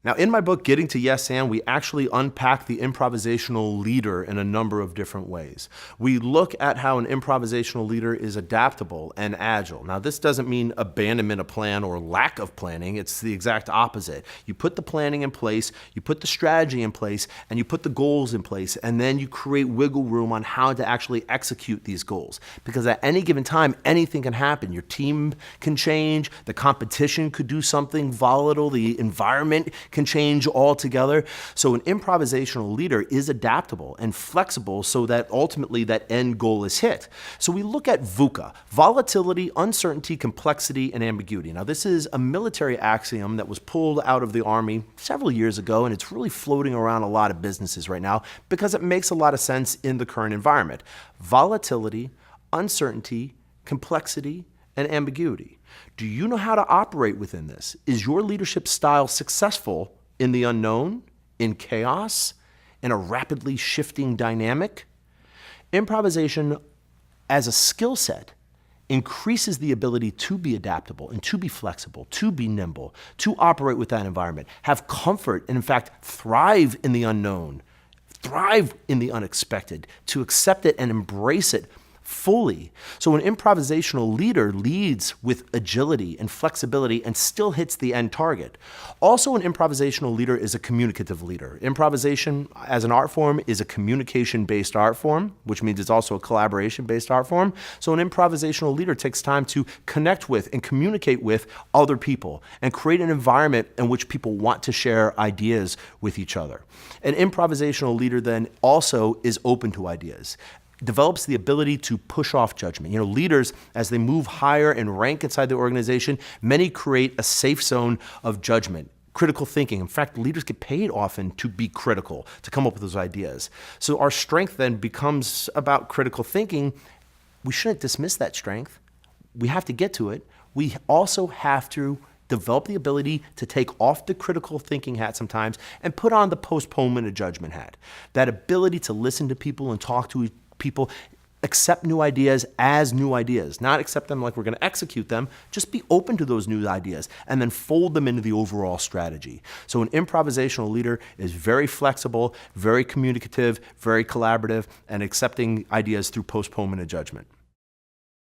Now, in my book, Getting to Yes And, we actually unpack the improvisational leader in a number of different ways. We look at how an improvisational leader is adaptable and agile. Now, this doesn't mean abandonment of plan or lack of planning. It's the exact opposite. You put the planning in place, you put the strategy in place, and you put the goals in place, and then you create wiggle room on how to actually execute these goals. Because at any given time, anything can happen. Your team can change, the competition could do something volatile, the environment can change altogether. So an improvisational leader is adaptable and flexible so that ultimately that end goal is hit. So we look at VUCA, volatility, uncertainty, complexity, and ambiguity. Now this is a military axiom that was pulled out of the Army several years ago, and it's really floating around a lot of businesses right now because it makes a lot of sense in the current environment. Volatility, uncertainty, complexity, and ambiguity. Do you know how to operate within this? Is your leadership style successful in the unknown, in chaos, in a rapidly shifting dynamic? Improvisation as a skill set increases the ability to be adaptable and to be flexible, to be nimble, to operate with that environment, have comfort, and in fact, thrive in the unknown, thrive in the unexpected, to accept it and embrace it fully. So an improvisational leader leads with agility and flexibility and still hits the end target. Also, an improvisational leader is a communicative leader. Improvisation as an art form is a communication-based art form, which means it's also a collaboration-based art form. So an improvisational leader takes time to connect with and communicate with other people and create an environment in which people want to share ideas with each other. An improvisational leader then also is open to ideas, develops the ability to push off judgment. You know, leaders, as they move higher in rank inside the organization, many create a safe zone of judgment, critical thinking. In fact, leaders get paid often to be critical, to come up with those ideas. So our strength then becomes about critical thinking. We shouldn't dismiss that strength. We have to get to it. We also have to develop the ability to take off the critical thinking hat sometimes and put on the postponement of judgment hat. That ability to listen to people and talk to people, accept new ideas as new ideas, not accept them like we're going to execute them, just be open to those new ideas and then fold them into the overall strategy. So an improvisational leader is very flexible, very communicative, very collaborative, and accepting ideas through postponement of judgment.